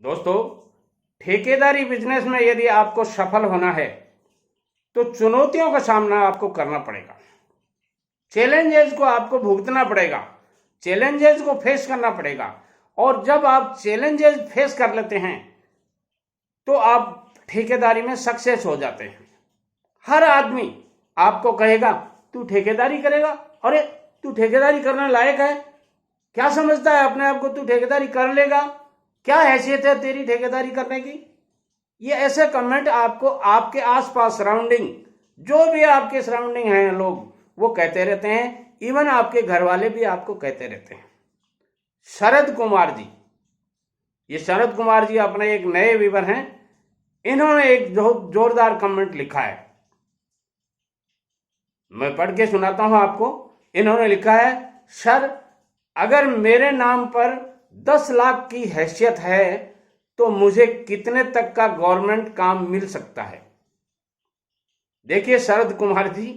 दोस्तों, ठेकेदारी बिजनेस में यदि आपको सफल होना है तो चुनौतियों का सामना आपको करना पड़ेगा। चैलेंजेस को आपको भुगतना पड़ेगा, चैलेंजेस को फेस करना पड़ेगा। और जब आप चैलेंजेस फेस कर लेते हैं तो आप ठेकेदारी में सक्सेस हो जाते हैं। हर आदमी आपको कहेगा तू ठेकेदारी करेगा, अरे तू ठेकेदारी करने लायक है, क्या समझता है अपने आप को, तू ठेकेदारी कर लेगा, क्या हैसियत है तेरी ठेकेदारी करने की। ये ऐसे कमेंट आपको आपके आसपास सराउंडिंग, जो भी आपके सराउंडिंग हैं लोग, वो कहते रहते हैं। इवन आपके घर वाले भी आपको कहते रहते हैं। शरद कुमार जी, ये शरद कुमार जी अपने एक नए व्यूअर हैं, इन्होंने एक जोरदार कमेंट लिखा है, मैं पढ़ के सुनाता हूं आपको। इन्होंने लिखा है, सर अगर मेरे नाम पर 10 लाख की हैसियत है तो मुझे कितने तक का गवर्नमेंट काम मिल सकता है। देखिए शरद कुमार जी,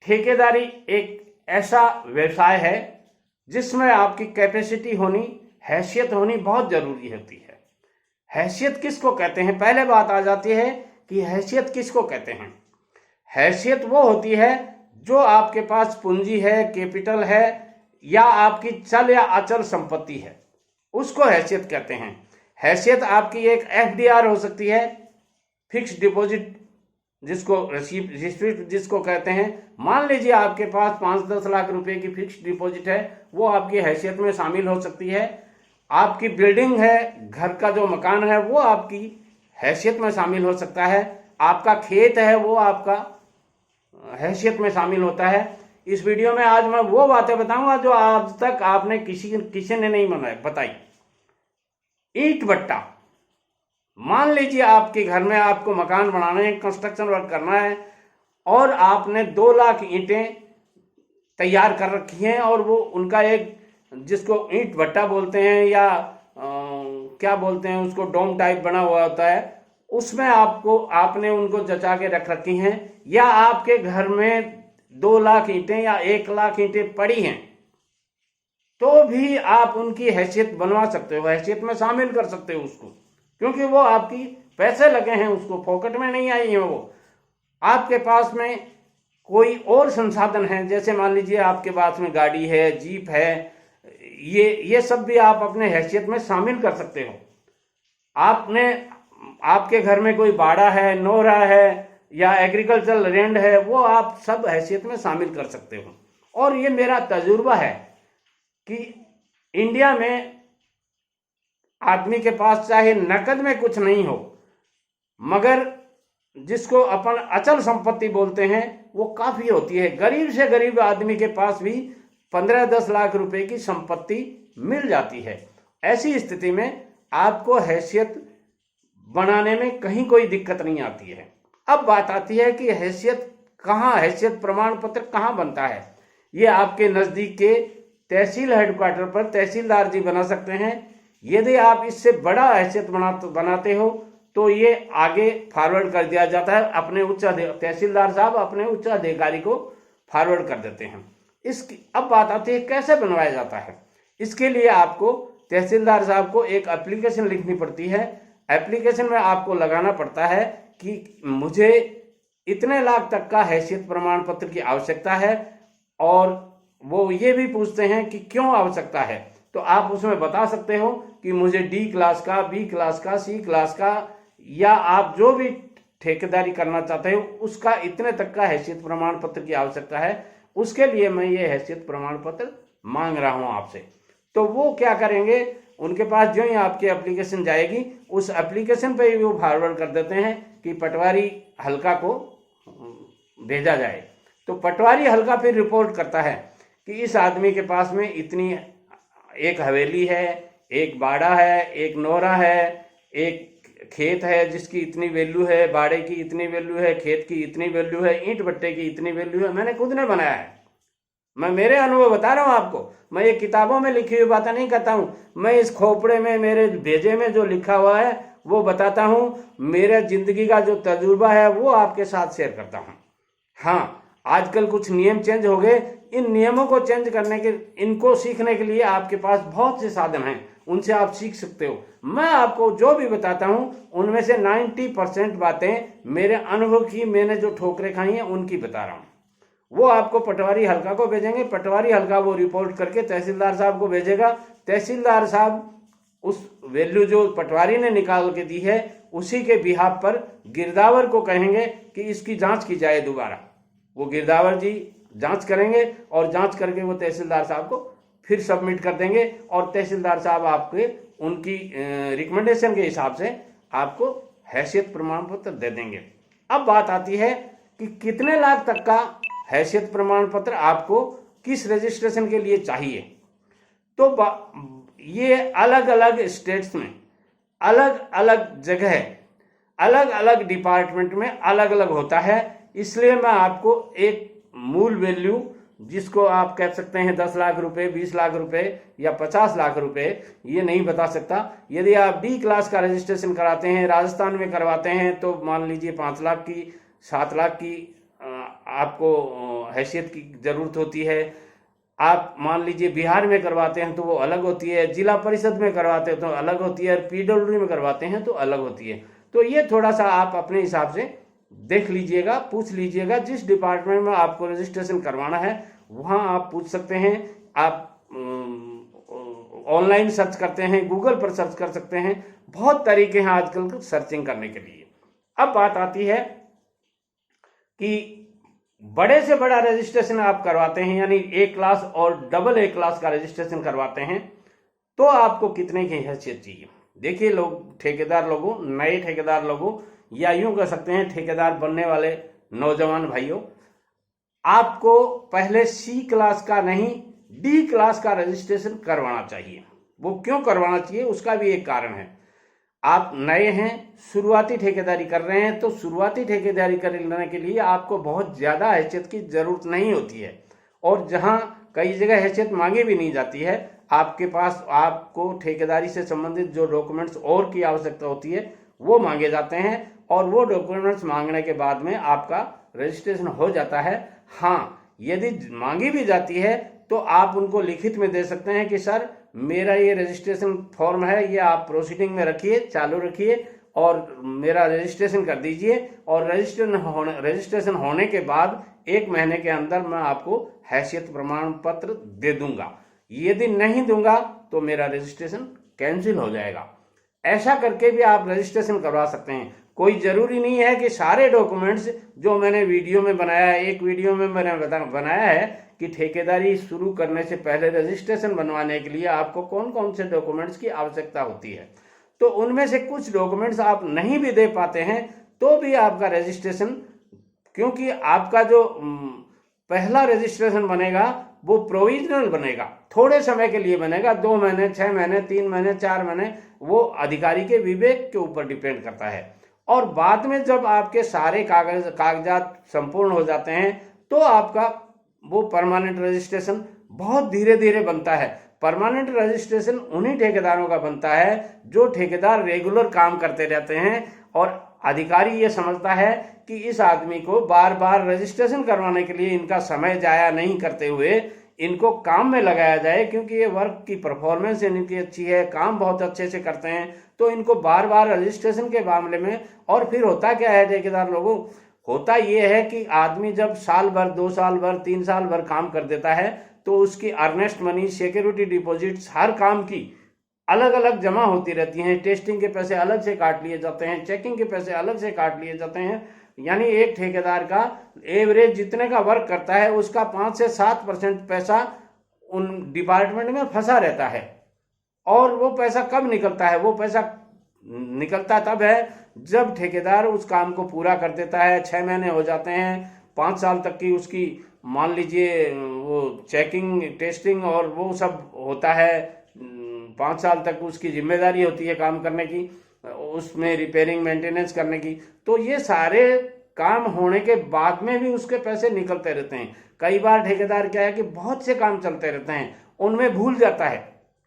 ठेकेदारी एक ऐसा व्यवसाय है जिसमें आपकी कैपेसिटी होनी, हैसियत होनी बहुत जरूरी होती है। हैसियत किसको कहते हैं, पहले बात आ जाती है कि हैसियत किसको कहते हैं। हैसियत वो होती है जो आपके पास पूंजी है, कैपिटल है, या आपकी चल या अचल संपत्ति है, उसको हैसियत कहते हैं। हैसियत आपकी एक एफडीआर हो सकती है, फिक्स्ड डिपॉजिट जिसको रिसिप्ट जिसको कहते हैं। मान लीजिए आपके पास 5-10 लाख रुपए की फिक्स्ड डिपॉजिट है, वो आपकी हैसियत में शामिल हो सकती है। आपकी बिल्डिंग है, घर का जो मकान है, वो आपकी हैसियत में शामिल हो सकता है। आपका खेत है, वो आपका हैसियत में शामिल होता है। इस वीडियो में आज मैं वो बातें बताऊंगा जो आज तक आपने किसी ने नहीं बताई। ईंट भट्टा, मान लीजिए आपके घर में आपको मकान बनाना है, कंस्ट्रक्शन वर्क करना है, और आपने 2 लाख ईंटें तैयार कर रखी हैं, और वो उनका एक जिसको ईंट भट्टा बोलते हैं या क्या बोलते हैं उसको, डोम टाइप बना हुआ होता है, उसमें आपने उनको जचा के रख रखी हैं। या आपके घर में 2 लाख ईंटें या 1 लाख ईंटें पड़ी हैं, तो भी आप उनकी हैसियत बनवा सकते हो, हैसियत में शामिल कर सकते हो उसको, क्योंकि वो आपकी पैसे लगे हैं, उसको पॉकेट में नहीं आई है। वो आपके पास में कोई और संसाधन है, जैसे मान लीजिए आपके पास में गाड़ी है, जीप है, ये सब भी आप अपने हैसियत में शामिल कर सकते हो। आपके घर में कोई बाड़ा है, नोरा है, या एग्रीकल्चरल लैंड है, वो आप सब हैसियत में शामिल कर सकते हो। और ये मेरा तजुर्बा है कि इंडिया में आदमी के पास चाहे नकद में कुछ नहीं हो, मगर जिसको अपन अचल संपत्ति बोलते हैं वो काफी होती है। गरीब से गरीब आदमी के पास भी 15-10 लाख रुपए की संपत्ति मिल जाती है। ऐसी स्थिति में आपको हैसियत बनाने में कहीं कोई दिक्कत नहीं आती है। अब बात आती है कि हैसियत प्रमाण पत्र कहाँ बनता है। ये आपके नजदीक के तहसील हेडक्वार्टर पर तहसीलदार जी बना सकते हैं। यदि आप इससे बड़ा हैसियत बनाते हो तो ये आगे फॉरवर्ड कर दिया जाता है, अपने तहसीलदार साहब अपने उच्च अधिकारी को फॉरवर्ड कर देते हैं। अब बात आती है कैसे बनवाया जाता है। इसके लिए आपको तहसीलदार साहब को एक एप्लीकेशन लिखनी पड़ती है। एप्लीकेशन में आपको लगाना पड़ता है कि मुझे इतने लाख तक का हैसियत प्रमाण पत्र की आवश्यकता है, और वो ये भी पूछते हैं कि क्यों आवश्यकता है। तो आप उसमें बता सकते हो कि मुझे डी क्लास का, बी क्लास का, सी क्लास का, या आप जो भी ठेकेदारी करना चाहते हो उसका इतने तक का हैसियत प्रमाण पत्र की आवश्यकता है। उसके लिए मैं ये हैसियत प्रमाण पत्र मांग रहा हूं आपसे। तो वो क्या करेंगे, उनके पास जो ही आपकी एप्लीकेशन जाएगी, उस एप्लीकेशन पे वो फॉरवर्ड कर देते हैं कि पटवारी हल्का को भेजा जाए। तो पटवारी हल्का फिर रिपोर्ट करता है कि इस आदमी के पास में इतनी, एक हवेली है, एक बाड़ा है, एक नोरा है, एक खेत है जिसकी इतनी वैल्यू है, बाड़े की इतनी वैल्यू है, खेत की इतनी वैल्यू है, ईंट भट्टे की इतनी वैल्यू है। मैंने खुद ने बनाया है, मैं मेरे अनुभव बता रहा हूं आपको। मैं ये किताबों में लिखी हुई बातें नहीं कहता हूं, मैं इस खोपड़े में, मेरे भेजे में जो लिखा हुआ है वो बताता हूं। मेरे जिंदगी का जो तजुर्बा है वो आपके साथ शेयर करता हूं। हाँ, आजकल कुछ नियम चेंज हो गए, इन नियमों को चेंज करने के, इनको सीखने के लिए आपके पास बहुत से साधन हैं। उनसे आप सीख सकते हो। मैं आपको जो भी बताता हूं उनमें से 90% बातें मेरे अनुभव की, मैंने जो ठोकरें खाई हैं उनकी बता रहा हूं। वो आपको पटवारी हल्का को भेजेंगे, पटवारी हल्का वो रिपोर्ट करके तहसीलदार साहब को भेजेगा, तहसीलदार साहब उस वैल्यू जो पटवारी ने निकाल के दी है उसी के बिहाफ पर गिरदावर को कहेंगे कि इसकी जांच की जाए दोबारा। वो गिरदावर जी जांच करेंगे और जांच करके वो तहसीलदार साहब को फिर सबमिट कर देंगे और तहसीलदार साहब आपके उनकी रिकमेंडेशन के हिसाब से आपको हैसियत प्रमाण पत्र दे देंगे। अब बात आती है कि कितने लाख तक का हैसियत प्रमाण पत्र आपको किस रजिस्ट्रेशन के लिए चाहिए। तो ये अलग अलग स्टेट्स में, अलग अलग जगह, अलग अलग डिपार्टमेंट में अलग अलग होता है। इसलिए मैं आपको एक मूल वैल्यू, जिसको आप कह सकते हैं 10 लाख रुपए, 20 लाख रुपए या 50 लाख रुपए, ये नहीं बता सकता। यदि आप डी क्लास का रजिस्ट्रेशन कराते हैं, राजस्थान में करवाते हैं, तो मान लीजिए 5 लाख की, 7 लाख की आपको हैसियत की जरूरत होती है। आप मान लीजिए बिहार में करवाते हैं तो वो अलग होती है, जिला परिषद में करवाते हैं तो अलग होती है, और पीडब्ल्यूडी में करवाते हैं तो अलग होती है। तो ये थोड़ा सा आप अपने हिसाब से देख लीजिएगा, पूछ लीजिएगा। जिस डिपार्टमेंट में आपको रजिस्ट्रेशन करवाना है वहाँ आप पूछ सकते हैं। आप ऑनलाइन सर्च करते हैं, गूगल पर सर्च कर सकते हैं, बहुत तरीके हैं आजकल सर्चिंग करने के लिए। अब बात आती है कि बड़े से बड़ा रजिस्ट्रेशन आप करवाते हैं, यानी ए क्लास और डबल ए क्लास का रजिस्ट्रेशन करवाते हैं, तो आपको कितने की हैसियत चाहिए। देखिए लोग, ठेकेदार लोगों, नए ठेकेदार लोगों, या यूं कह सकते हैं ठेकेदार बनने वाले नौजवान भाइयों, आपको पहले सी क्लास का नहीं डी क्लास का रजिस्ट्रेशन करवाना चाहिए। वो क्यों करवाना चाहिए उसका भी एक कारण है। आप नए हैं, शुरुआती ठेकेदारी कर रहे हैं, तो शुरुआती ठेकेदारी करने के लिए आपको बहुत ज़्यादा हैसियत की ज़रूरत नहीं होती है, और जहां कई जगह हैसियत मांगी भी नहीं जाती है, आपके पास आपको ठेकेदारी से संबंधित जो डॉक्यूमेंट्स और की आवश्यकता होती है वो मांगे जाते हैं, और वो डॉक्यूमेंट्स मांगने के बाद में आपका रजिस्ट्रेशन हो जाता है। हाँ, यदि मांगी भी जाती है तो आप उनको लिखित में दे सकते हैं कि सर मेरा ये रजिस्ट्रेशन फॉर्म है, ये आप प्रोसीडिंग में रखिए, चालू रखिए और मेरा रजिस्ट्रेशन कर दीजिए, और रजिस्ट्रेशन होने के बाद 1 महीने के अंदर मैं आपको हैसियत प्रमाण पत्र दे दूंगा। यदि नहीं दूंगा तो मेरा रजिस्ट्रेशन कैंसिल हो जाएगा। ऐसा करके भी आप रजिस्ट्रेशन करवा सकते हैं। कोई जरूरी नहीं है कि सारे डॉक्यूमेंट्स जो मैंने वीडियो में बनाया है, एक वीडियो में मैंने बनाया है कि ठेकेदारी शुरू करने से पहले रजिस्ट्रेशन बनवाने के लिए आपको कौन कौन से डॉक्यूमेंट्स की आवश्यकता होती है, तो उनमें से कुछ डॉक्यूमेंट्स आप नहीं भी दे पाते हैं तो भी आपका रजिस्ट्रेशन, क्योंकि आपका जो पहला रजिस्ट्रेशन बनेगा वो प्रोविजनल बनेगा, थोड़े समय के लिए बनेगा, 2 महीने, 6 महीने, 3 महीने, 4 महीने, वो अधिकारी के विवेक के ऊपर डिपेंड करता है। और बाद में जब आपके सारे कागजात संपूर्ण हो जाते हैं तो आपका वो परमानेंट रजिस्ट्रेशन बहुत धीरे धीरे बनता है। परमानेंट रजिस्ट्रेशन उन्हीं ठेकेदारों का बनता है जो ठेकेदार रेगुलर काम करते रहते हैं, और अधिकारी ये समझता है कि इस आदमी को बार बार रजिस्ट्रेशन करवाने के लिए इनका समय जाया नहीं करते हुए इनको काम में लगाया जाए, क्योंकि ये वर्क की परफॉर्मेंस इनकी अच्छी है, काम बहुत अच्छे से करते हैं, तो इनको बार बार रजिस्ट्रेशन के मामले में। और फिर होता क्या है ठेकेदार लोगों, होता ये है कि आदमी जब साल भर, 2 साल भर, 3 साल भर काम कर देता है तो उसकी अर्नेस्ट मनी, सिक्योरिटी डिपॉजिट्स, हर काम की अलग अलग जमा होती रहती हैं। टेस्टिंग के पैसे अलग से काट लिए जाते हैं, चेकिंग के पैसे अलग से काट लिए जाते हैं। यानी एक ठेकेदार का एवरेज जितने का वर्क करता है उसका 5 से 7% पैसा उन डिपार्टमेंट में फंसा रहता है। और वो पैसा कब निकलता है? वो पैसा निकलता तब है जब ठेकेदार उस काम को पूरा कर देता है। 6 महीने हो जाते हैं, 5 साल तक की उसकी मान लीजिए वो चेकिंग, टेस्टिंग और वो सब होता है। 5 साल तक उसकी जिम्मेदारी होती है काम करने की, उसमें रिपेयरिंग, मेंटेनेंस करने की। तो ये सारे काम होने के बाद में भी उसके पैसे निकलते रहते हैं। कई बार ठेकेदार क्या है कि बहुत से काम चलते रहते हैं, उनमें भूल जाता है।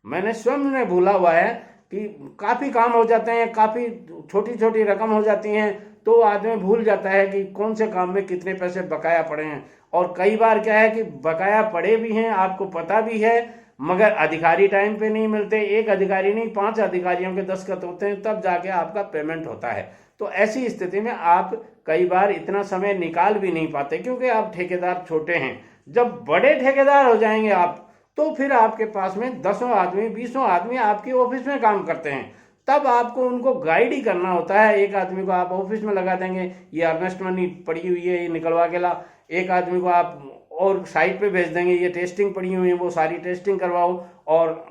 मैंने स्वयं ने भूला हुआ है कि काफ़ी काम हो जाते हैं, काफ़ी छोटी छोटी रकम हो जाती हैं, तो आदमी भूल जाता है कि कौन से काम में कितने पैसे बकाया पड़े हैं। और कई बार क्या है कि बकाया पड़े भी हैं, आपको पता भी है, मगर अधिकारी टाइम पे नहीं मिलते, एक अधिकारी नहीं 5 अधिकारियों के दस्तखत होते हैं तब जाके आपका पेमेंट होता है। तो ऐसी स्थिति में आप कई बार इतना समय निकाल भी नहीं पाते क्योंकि आप ठेकेदार छोटे हैं। जब बड़े ठेकेदार हो जाएंगे आप, तो फिर आपके पास में 10 आदमी 20 आदमी आपके ऑफिस में काम करते हैं, तब आपको उनको गाइड ही करना होता है। एक आदमी को आप ऑफिस में लगा देंगे, ये अर्नेस्ट मनी पड़ी हुई है ये निकलवा के ला, एक आदमी को आप और साइट पे भेज देंगे, ये टेस्टिंग पड़ी हुई है वो सारी टेस्टिंग करवाओ, और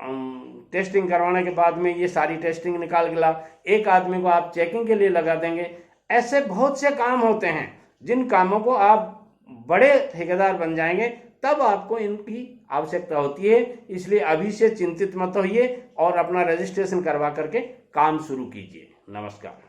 टेस्टिंग करवाने के बाद में ये सारी टेस्टिंग निकाल के ला, एक आदमी को आप चेकिंग के लिए लगा देंगे। ऐसे बहुत से काम होते हैं जिन कामों को आप बड़े ठेकेदार बन जाएंगे तब आपको इनकी आवश्यकता होती है। इसलिए अभी से चिंतित मत होइए और अपना रजिस्ट्रेशन करवा करके काम शुरू कीजिए। नमस्कार।